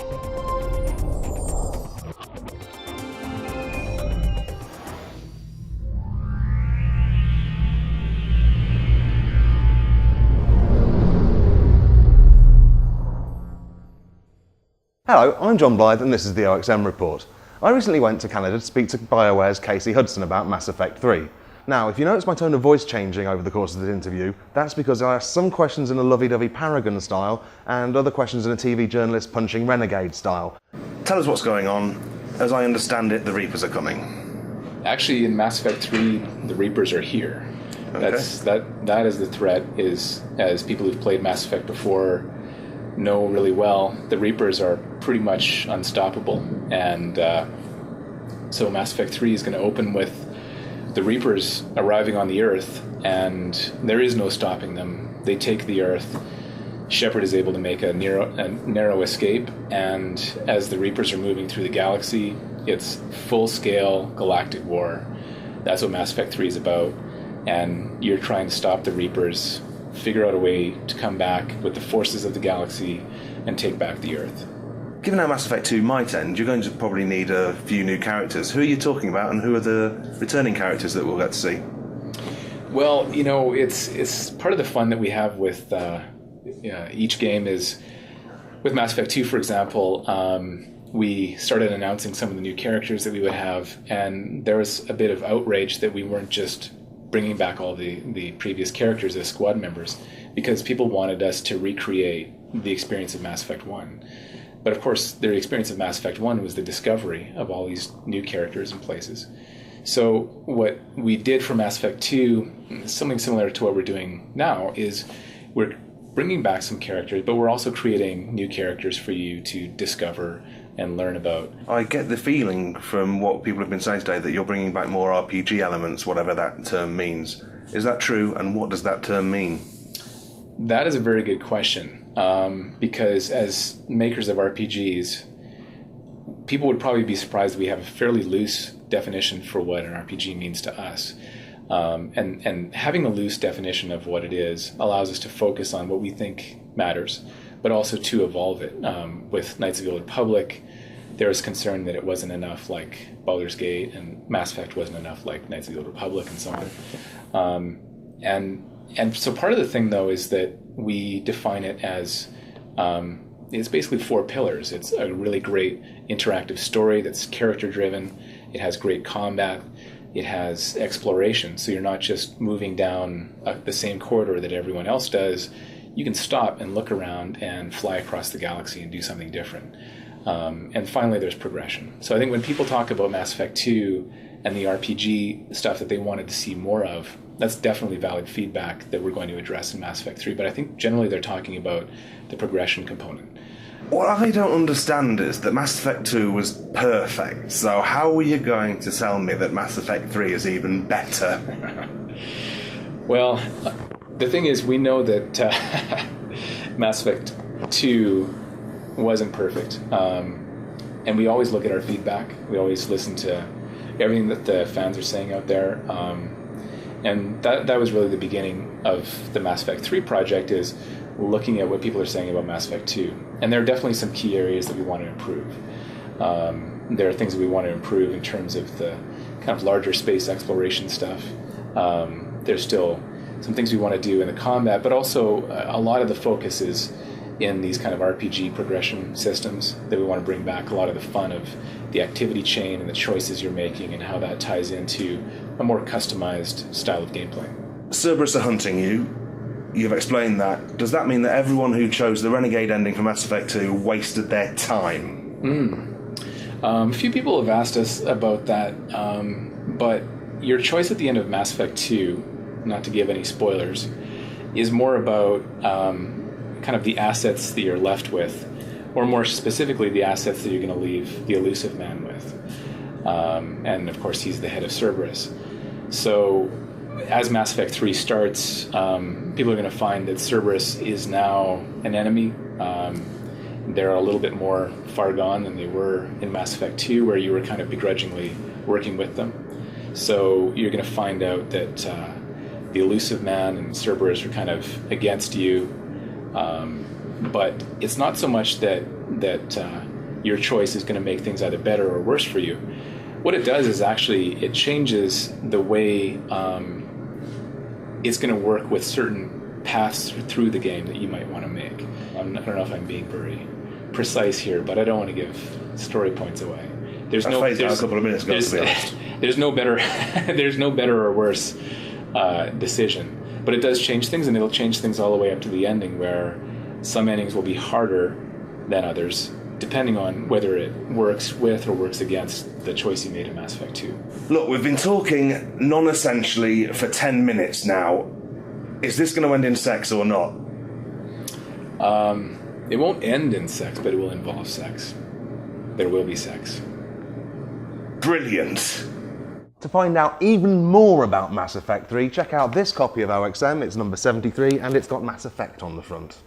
Hello, I'm John Blyth and this is the OXM Report. I recently went to Canada to speak to BioWare's Casey Hudson about Mass Effect 3. Now, if you notice my tone of voice changing over the course of this interview, that's because I asked some questions in a lovey-dovey Paragon style and other questions in a TV journalist punching Renegade style. Tell us what's going on. As I understand it, the Reapers are coming. Actually, in Mass Effect 3, the Reapers are here. Okay. That is the threat, is, as people who've played Mass Effect before know really well, the Reapers are pretty much unstoppable, and so Mass Effect 3 is going to open with the Reapers arriving on the Earth, and there is no stopping them. They take the Earth. Shepard is able to make a narrow escape, and as the Reapers are moving through the galaxy, it's full-scale galactic war. That's what Mass Effect 3 is about, and you're trying to stop the Reapers, figure out a way to come back with the forces of the galaxy and take back the Earth. Given how Mass Effect 2 might end, you're going to probably need a few new characters. Who are you talking about, and who are the returning characters that we'll get to see? Well, you know, it's part of the fun that we have with each game is, with Mass Effect 2, for example, we started announcing some of the new characters that we would have, and there was a bit of outrage that we weren't just bringing back all the previous characters as squad members, because people wanted us to recreate the experience of Mass Effect 1. But of course, the experience of Mass Effect 1 was the discovery of all these new characters and places. So what we did for Mass Effect 2, something similar to what we're doing now, is we're bringing back some characters, but we're also creating new characters for you to discover and learn about. I get the feeling from what people have been saying today that you're bringing back more RPG elements, whatever that term means. Is that true, and what does that term mean? That is a very good question, because as makers of RPGs, people would probably be surprised we have a fairly loose definition for what an RPG means to us. And having a loose definition of what it is allows us to focus on what we think matters, but also to evolve it. With Knights of the Old Republic, there was concern that it wasn't enough like Baldur's Gate, and Mass Effect wasn't enough like Knights of the Old Republic, and so on. And so part of the thing, though, is that we define it as it's basically 4 pillars. It's a really great interactive story that's character-driven. It has great combat. It has exploration, so you're not just moving down the same corridor that everyone else does. You can stop and look around and fly across the galaxy and do something different. And finally, there's progression. So I think when people talk about Mass Effect 2 and the RPG stuff that they wanted to see more of, that's definitely valid feedback that we're going to address in Mass Effect 3. But I think generally they're talking about the progression component. What I don't understand is that Mass Effect 2 was perfect, so how are you going to tell me that Mass Effect 3 is even better? Well, the thing is, we know that Mass Effect 2 wasn't perfect, and we always look at our feedback. We always listen to everything that the fans are saying out there, and that was really the beginning of the Mass Effect 3 project, is looking at what people are saying about Mass Effect 2. And there are definitely some key areas that we want to improve. There are things that we want to improve in terms of the kind of larger space exploration stuff. There's still some things we want to do in the combat, but also a lot of the focus is in these kind of RPG progression systems that we want to bring back, a lot of the fun of the activity chain and the choices you're making and how that ties into a more customized style of gameplay. Cerberus are hunting you. You've explained that. Does that mean that everyone who chose the Renegade ending for Mass Effect 2 wasted their time? A few people have asked us about that, but your choice at the end of Mass Effect 2, not to give any spoilers, is more about kind of the assets that you're left with, or more specifically the assets that you're going to leave the Elusive Man with. And of course he's the head of Cerberus. So as Mass Effect 3 starts, people are going to find that Cerberus is now an enemy. They're a little bit more far gone than they were in Mass Effect 2, where you were kind of begrudgingly working with them. So you're going to find out that the Elusive Man and Cerberus are kind of against you. But it's not so much that your choice is going to make things either better or worse for you. What it does is actually it changes the way it's going to work with certain paths through the game that you might want to make. I don't know if I'm being very precise here, but I don't want to give story points away. There's a couple of minutes ago, to be honest. There's no better there's no better or worse decision, but it does change things, and it'll change things all the way up to the ending, where some endings will be harder than others, depending on whether it works with or works against the choice you made in Mass Effect 2. Look, we've been talking non-essentially for 10 minutes now. Is this going to end in sex or not? It won't end in sex, but it will involve sex. There will be sex. Brilliant. To find out even more about Mass Effect 3, check out this copy of OXM. It's number 73, and it's got Mass Effect on the front.